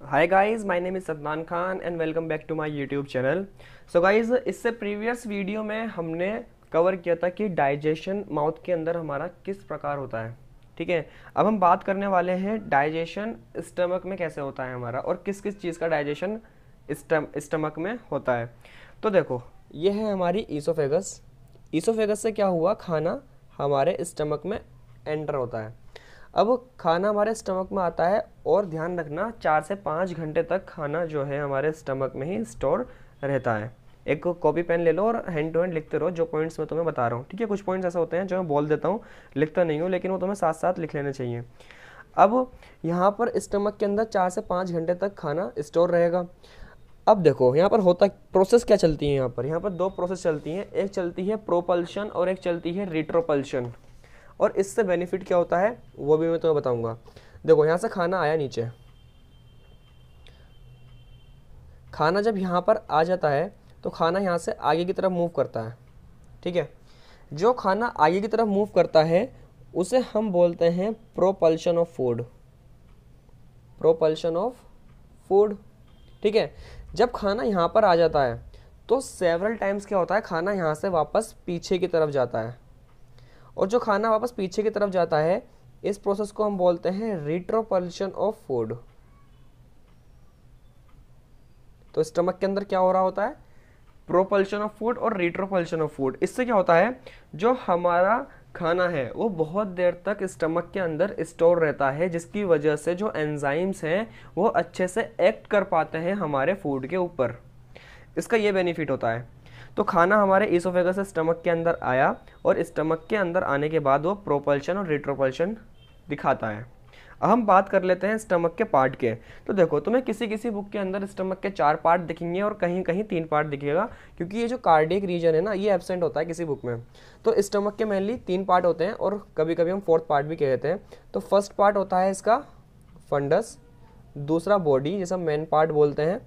Hi guys, my name is Sadnan Khan and welcome back to my YouTube channel. So guys, इससे previous video में हमने cover किया था कि डाइजेशन माउथ के अंदर हमारा किस प्रकार होता है। ठीक है, अब हम बात करने वाले हैं डाइजेशन स्टमक में कैसे होता है हमारा, और किस किस चीज़ का डाइजेशन स्टमक में होता है। तो देखो, ये है हमारी ईसोफेगस। ईसोफेगस से क्या हुआ, खाना हमारे स्टमक में एंटर होता है। अब खाना हमारे स्टमक में आता है, और ध्यान रखना 4 से 5 घंटे तक खाना जो है हमारे स्टमक में ही स्टोर रहता है। एक कॉपी पेन ले लो और हैंड टू हैंड लिखते रहो जो पॉइंट्स मैं तुम्हें बता रहा हूँ। ठीक है, कुछ पॉइंट्स ऐसे होते हैं जो मैं बोल देता हूँ, लिखता नहीं हूँ, लेकिन वो तुम्हें साथ साथ लिख लेने चाहिए। अब यहाँ पर स्टमक के अंदर 4 से 5 घंटे तक खाना स्टोर रहेगा। अब देखो यहाँ पर होता प्रोसेस क्या चलती है। यहाँ पर दो प्रोसेस चलती हैं, एक चलती है प्रोपल्शन और एक चलती है रिट्रोपल्शन। और इससे बेनिफिट क्या होता है वो भी मैं तुम्हें बताऊंगा। देखो, यहाँ से खाना आया नीचे, खाना जब यहाँ पर आ जाता है तो खाना यहाँ से आगे की तरफ मूव करता है। ठीक है, जो खाना आगे की तरफ मूव करता है उसे हम बोलते हैं propulsion of food. Propulsion of food. ठीक है, जब खाना यहाँ पर आ जाता है तो सेवरल टाइम्स क्या होता है, खाना यहाँ से वापस पीछे की तरफ जाता है। और जो खाना वापस पीछे की तरफ जाता है, इस प्रोसेस को हम बोलते हैं रिट्रोपल्शन ऑफ फूड। तो स्टमक के अंदर क्या हो रहा होता है, प्रोपल्शन ऑफ फूड और रिट्रोपल्शन ऑफ फूड। इससे क्या होता है, जो हमारा खाना है वो बहुत देर तक स्टमक के अंदर स्टोर रहता है, जिसकी वजह से जो एंजाइम्स हैं वो अच्छे से एक्ट कर पाते हैं हमारे फूड के ऊपर। इसका ये बेनिफिट होता है। तो खाना हमारे ईसोफेगस से स्टमक के अंदर आया, और स्टमक के अंदर आने के बाद वो प्रोपल्शन और रिट्रोपल्शन दिखाता है। अब हम बात कर लेते हैं स्टमक के पार्ट के। तो देखो, तुम्हें किसी किसी बुक के अंदर स्टमक के 4 पार्ट दिखेंगे और कहीं कहीं 3 पार्ट दिखेगा, क्योंकि ये जो कार्डियक रीजन है ना, ये एब्सेंट होता है किसी बुक में। तो स्टमक के मेनली 3 पार्ट होते हैं, और कभी कभी हम 4th पार्ट भी कह देते हैं। तो फर्स्ट पार्ट होता है इसका फंडस, दूसरा बॉडी जिसे हम मेन पार्ट बोलते हैं,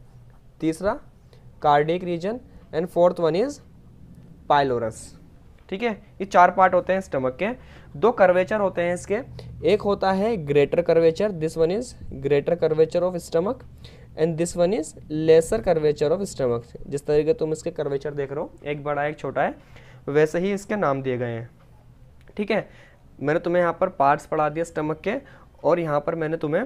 तीसरा cardiac region, and fourth one is pylorus. ठीक है, ये 4 पार्ट होते हैं स्टमक के। दो कर्वेचर होते हैं इसके, एक होता है greater curvature, this one is greater curvature of stomach, and this one is lesser curvature of stomach. जिस तरीके तुम इसके कर्वेचर देख रहे हो, एक बड़ा एक छोटा है, वैसे ही इसके नाम दिए गए हैं। ठीक है, मैंने तुम्हें यहाँ पर पार्ट्स पढ़ा दिया स्टमक के, और यहाँ पर मैंने तुम्हें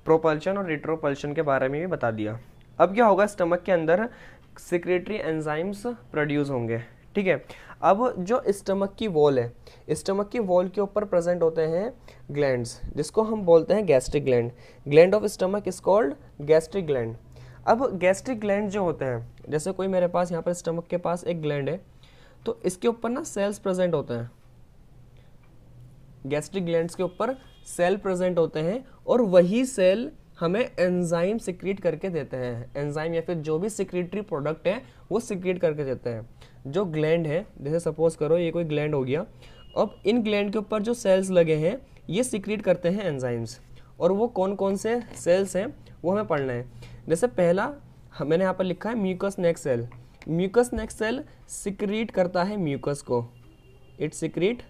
प्रोपल्शन और रिट्रोपल्शन के बारे में भी बता दिया। अब क्या होगा, स्टमक के अंदर सिक्रेटरी एंजाइम्स प्रोड्यूस होंगे। ठीक है, अब जो स्टमक की वॉल है, स्टमक की वॉल के ऊपर प्रेजेंट होते हैं ग्लैंड्स, जिसको हम बोलते हैं gastric gland. Gland of stomach is called gastric gland. अब गैस्ट्रिक ग्लैंड जो होते हैं, जैसे कोई मेरे पास यहाँ पर स्टमक के पास एक ग्लैंड है, तो इसके ऊपर ना सेल्स प्रेजेंट होते हैं। गैस्ट्रिक ग्लैंड्स के ऊपर सेल प्रेजेंट होते हैं, और वही सेल हमें एंजाइम सिक्रीट करके देते हैं। एंजाइम या फिर जो भी सिक्रीटरी प्रोडक्ट है वो सिक्रीट करके देते हैं। जो ग्लैंड है, जैसे सपोज करो ये कोई ग्लैंड हो गया, अब इन ग्लैंड के ऊपर जो सेल्स लगे हैं ये सिक्रीट करते हैं एंजाइम्स। और वो कौन कौन से सेल्स हैं वो हमें पढ़ना है। जैसे पहला मैंने यहाँ पर लिखा है म्यूकस नेक सेल। म्यूकस नेक सेल सिक्रीट करता है म्यूकस को, इट सिक्रीट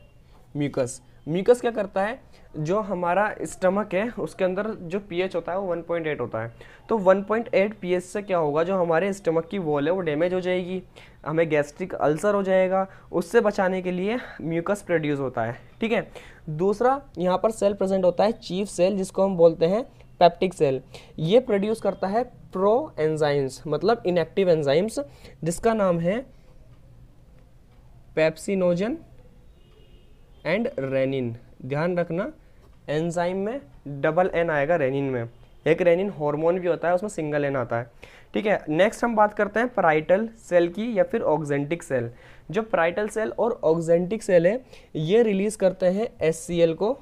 म्यूकस। म्यूकस क्या करता है, जो हमारा स्टमक है उसके अंदर जो पीएच होता है वो 1.8 होता है। तो 1.8 पीएच से क्या होगा, जो हमारे स्टमक की वॉल है वो डैमेज हो जाएगी, हमें गैस्ट्रिक अल्सर हो जाएगा। उससे बचाने के लिए म्यूकस प्रोड्यूस होता है। ठीक है, दूसरा यहाँ पर सेल प्रेजेंट होता है चीफ सेल, जिसको हम बोलते हैं पेप्टिक सेल। ये प्रोड्यूस करता है प्रो एंजाइम्स, मतलब इनएक्टिव एंजाइम्स, जिसका नाम है पेप्सिनोजन एंड रेनिन। ध्यान रखना, एंजाइम में डबल एन आएगा, रेनिन में। एक रेनिन हार्मोन भी होता है, उसमें सिंगल एन आता है। ठीक है, नेक्स्ट हम बात करते हैं पैराइटल सेल की या फिर ऑक्जेंटिक सेल। जो पैराइटल सेल और ऑक्जेंटिक सेल है ये रिलीज करते हैं एचसीएल को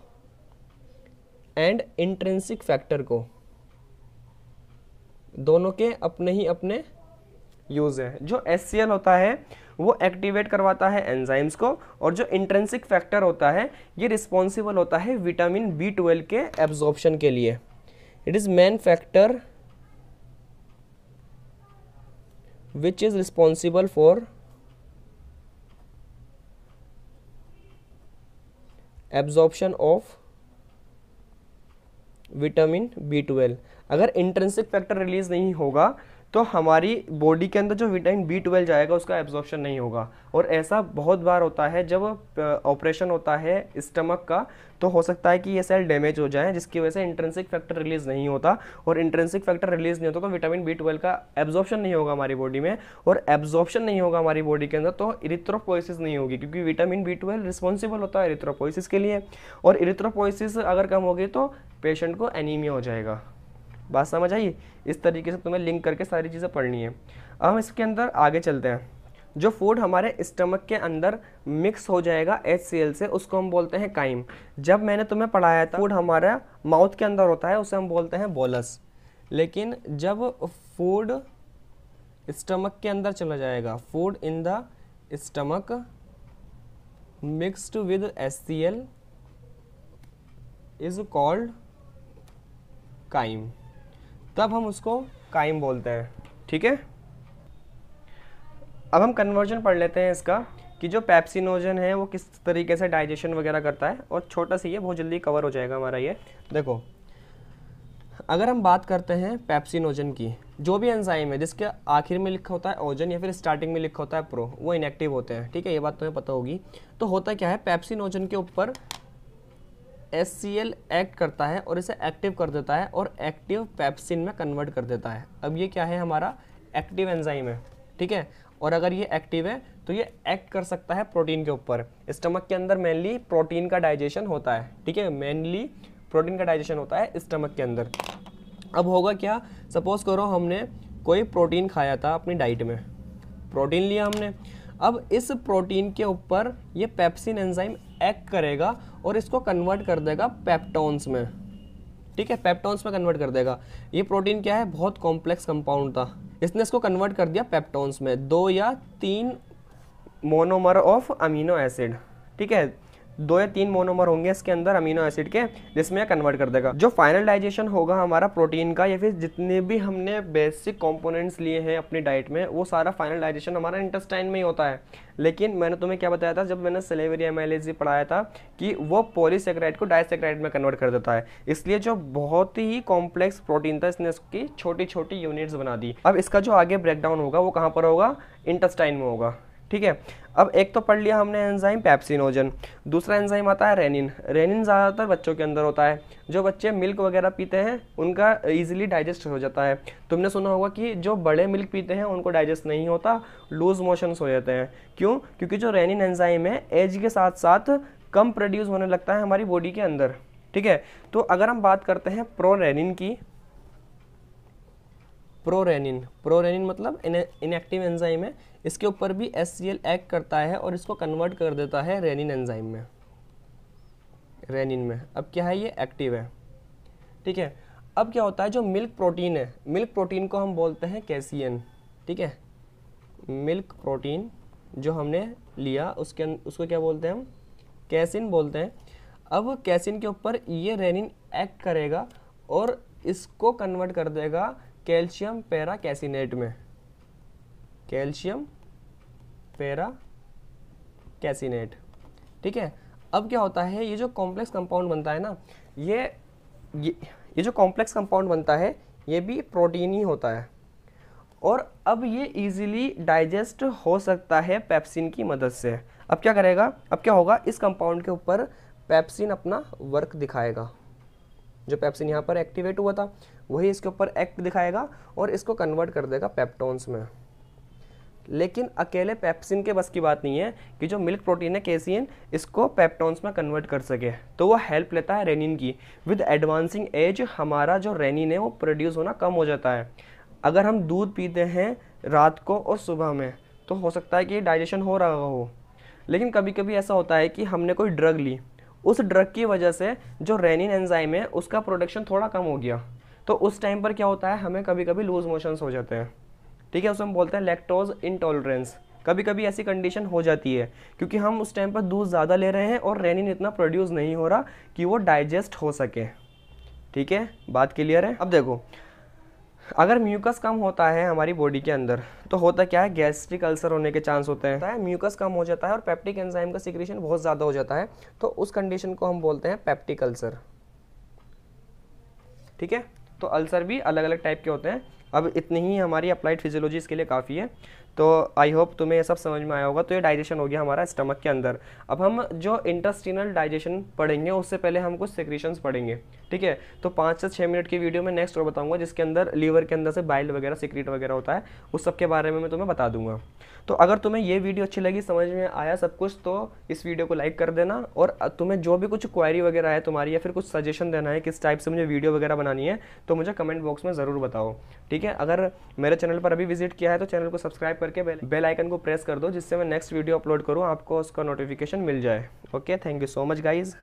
एंड इंट्रिंसिक फैक्टर को। दोनों के अपने ही अपने यूज है। जो एचसीएल होता है वो एक्टिवेट करवाता है एंजाइम्स को, और जो इंट्रिंसिक फैक्टर होता है ये रिस्पॉन्सिबल होता है विटामिन B12 के एब्जॉर्प्शन के लिए। It is main factor which is responsible for absorption of vitamin B12। अगर इंट्रिंसिक फैक्टर रिलीज नहीं होगा तो हमारी बॉडी के अंदर जो विटामिन B12 जाएगा उसका एब्जॉर्प्शन नहीं होगा। और ऐसा बहुत बार होता है जब ऑपरेशन होता है स्टमक का, तो हो सकता है कि ये सेल डैमेज हो जाए जिसकी वजह से इंट्रिंसिक फैक्टर रिलीज नहीं होता, और इंट्रिंसिक फैक्टर रिलीज नहीं होता तो विटामिन B12 का एब्जॉर्प्शन नहीं होगा हमारी बॉडी में, और एब्जॉर्प्शन नहीं होगा हमारी बॉडी के अंदर तो इरिथ्रोपोइसिस नहीं होगी, क्योंकि विटामिन B12 रिस्पॉन्सिबल होता है इरिथ्रोपोइसिस के लिए, और इरिथ्रोपोइसिस अगर कम होगी तो पेशेंट को एनीमिया हो जाएगा। बात समझ आई? इस तरीके से तुम्हें लिंक करके सारी चीज़ें पढ़नी है। अब हम इसके अंदर आगे चलते हैं। जो फूड हमारे स्टमक के अंदर मिक्स हो जाएगा HCl से उसको हम बोलते हैं काइम। जब मैंने तुम्हें पढ़ाया था फूड हमारा माउथ के अंदर होता है उसे हम बोलते हैं बोलस, लेकिन जब फूड स्टमक के अंदर चला जाएगा, food in the stomach mixed with HCl is called crime, तब हम उसको काइम बोलते हैं। ठीक है, अब हम कन्वर्जन पढ़ लेते हैं इसका कि जो पेप्सिनोजन है वो किस तरीके से डाइजेशन वगैरह करता है, और छोटा सा ये बहुत जल्दी कवर हो जाएगा हमारा ये। देखो, अगर हम बात करते हैं पेप्सिनोजन की, जो भी एंजाइम है जिसके आखिर में लिखा होता है ओजन या फिर स्टार्टिंग में लिखा होता है प्रो, वो इनएक्टिव होते हैं। ठीक है, ये बात तुम्हें पता होगी। तो होता क्या है, पेप्सिनोजन के ऊपर HCl एक्ट करता है और इसे एक्टिव कर देता है और एक्टिव पेप्सिन में कन्वर्ट कर देता है। अब ये क्या है, हमारा एक्टिव एंजाइम है। ठीक है, और अगर ये एक्टिव है तो ये एक्ट कर सकता है प्रोटीन के ऊपर। स्टमक के अंदर मेनली प्रोटीन का डाइजेशन होता है। ठीक है, मेनली प्रोटीन का डाइजेशन होता है स्टमक के अंदर। अब होगा क्या, सपोज करो हमने कोई प्रोटीन खाया था अपनी डाइट में, प्रोटीन लिया हमने, अब इस प्रोटीन के ऊपर ये पेप्सिन एंजाइम एक्ट करेगा और इसको कन्वर्ट कर देगा पेप्टोन्स में। ठीक है, पेप्टोन्स में कन्वर्ट कर देगा। ये प्रोटीन क्या है, बहुत कॉम्प्लेक्स कंपाउंड था, इसने इसको कन्वर्ट कर दिया पेप्टोन्स में, 2 या 3 मोनोमर ऑफ अमीनो एसिड। ठीक है, 2 या 3 मोनोमर होंगे इसके अंदर अमीनो एसिड के, जिसमें कन्वर्ट कर देगा। जो फाइनल डाइजेशन होगा हमारा प्रोटीन का या फिर जितने भी हमने बेसिक कंपोनेंट्स लिए हैं अपनी डाइट में, वो सारा फाइनल डाइजेशन हमारा इंटेस्टाइन में ही होता है। लेकिन मैंने तुम्हें क्या बताया था जब मैंने सेलेवरी एमाइलेज पढ़ाया था कि वो पॉलीसेकेराइड को डाइसेकेराइड में कन्वर्ट कर देता है, इसलिए जो बहुत ही कॉम्प्लेक्स प्रोटीन था इसने इसकी छोटी छोटी यूनिट्स बना दी। अब इसका जो आगे ब्रेकडाउन होगा वो कहाँ पर होगा, इंटेस्टाइन में होगा। ठीक है, अब एक तो पढ़ लिया हमने एंजाइम पेप्सिनोजन, दूसरा एंजाइम आता है रेनिन। रेनिन ज़्यादातर बच्चों के अंदर होता है, जो बच्चे मिल्क वगैरह पीते हैं उनका इजीली डाइजेस्ट हो जाता है। तुमने सुना होगा कि जो बड़े मिल्क पीते हैं उनको डाइजेस्ट नहीं होता, लूज मोशंस हो जाते हैं। क्यों? क्योंकि जो रेनिन एंजाइम है एज के साथ साथ कम प्रोड्यूस होने लगता है हमारी बॉडी के अंदर। ठीक है, तो अगर हम बात करते हैं प्रोरेनिन की, प्रोरेनिन मतलब इनएक्टिव एंजाइम है, इसके ऊपर भी HCl एक्ट करता है और इसको कन्वर्ट कर देता है रेनिन एंजाइम में, रेनिन में। अब क्या है, ये एक्टिव है। ठीक है, अब क्या होता है, जो मिल्क प्रोटीन है, मिल्क प्रोटीन को हम बोलते हैं कैसियन। ठीक है, मिल्क प्रोटीन जो हमने लिया उसको क्या बोलते हैं हम, कैसिन बोलते हैं। अब कैसिन के ऊपर ये रेनिन एक्ट करेगा और इसको कन्वर्ट कर देगा कैल्शियम पैरा कैसिनेट में, कैल्शियम पैरा कैसिनेट। ठीक है, अब क्या होता है, ये जो कॉम्प्लेक्स कंपाउंड बनता है ना, ये जो कॉम्प्लेक्स कंपाउंड बनता है ये भी प्रोटीन ही होता है, और अब ये इजीली डाइजेस्ट हो सकता है पेप्सिन की मदद से। अब क्या करेगा, अब क्या होगा, इस कंपाउंड के ऊपर पेप्सिन अपना वर्क दिखाएगा। जो पेप्सिन यहाँ पर एक्टिवेट हुआ था वही इसके ऊपर एक्ट दिखाएगा और इसको कन्वर्ट कर देगा पेप्टोन्स में। लेकिन अकेले पेप्सिन के बस की बात नहीं है कि जो मिल्क प्रोटीन है कैसियन इसको पेप्टोन्स में कन्वर्ट कर सके, तो वो हेल्प लेता है रेनिन की। विद एडवांसिंग एज हमारा जो रेनिन है वो प्रोड्यूस होना कम हो जाता है। अगर हम दूध पीते हैं रात को और सुबह में तो हो सकता है कि डाइजेशन हो रहा हो, लेकिन कभी कभी ऐसा होता है कि हमने कोई ड्रग ली, उस ड्रग की वजह से जो रेनिन एंजाइम है उसका प्रोडक्शन थोड़ा कम हो गया, तो उस टाइम पर क्या होता है, हमें कभी कभी लूज मोशंस हो जाते हैं। ठीक है, उसे हम बोलते हैं लैक्टोज इंटॉलरेंस। कभी कभी ऐसी कंडीशन हो जाती है क्योंकि हम उस टाइम पर दूध ज़्यादा ले रहे हैं और रेनिन इतना प्रोड्यूस नहीं हो रहा कि वो डाइजेस्ट हो सके। ठीक है, बात क्लियर है? अब देखो, अगर म्यूकस कम होता है हमारी बॉडी के अंदर तो होता क्या है, गैस्ट्रिक अल्सर होने के चांस होते हैं। म्यूकस कम हो जाता है और पेप्टिक एंजाइम का सिक्रेशन बहुत ज़्यादा हो जाता है, तो उस कंडीशन को हम बोलते हैं पेप्टिक अल्सर। ठीक है। तो अल्सर भी अलग अलग टाइप के होते हैं। अब इतनी ही हमारी अप्लाइड फिजियोलॉजी इसके लिए काफ़ी है। तो आई होप तुम्हें ये सब समझ में आया होगा। तो ये डाइजेशन हो गया हमारा स्टमक के अंदर। अब हम जो इंटेस्टिनल डाइजेशन पढ़ेंगे उससे पहले हम कुछ सेक्रेशंस पढ़ेंगे, ठीक है। तो 5 से 6 मिनट की वीडियो में नेक्स्ट और बताऊंगा, जिसके अंदर लीवर के अंदर से बाइल वगैरह सीक्रेट वगैरह होता है, उस सब के बारे में मैं तुम्हें बता दूंगा। तो अगर तुम्हें ये वीडियो अच्छी लगी, समझ में आया सब कुछ, तो इस वीडियो को लाइक कर देना। और तुम्हें जो भी कुछ क्वेरी वगैरह है तुम्हारी, या फिर कुछ सजेशन देना है किस टाइप से मुझे वीडियो वगैरह बनानी है, तो मुझे कमेंट बॉक्स में ज़रूर बताओ, ठीक है। अगर मेरे चैनल पर अभी विजिट किया है तो चैनल को सब्सक्राइब करके बेल आइकन को प्रेस कर दो, जिससे मैं नेक्स्ट वीडियो अपलोड करूँ आपको उसका नोटिफिकेशन मिल जाए। Okay, thank you so much guys.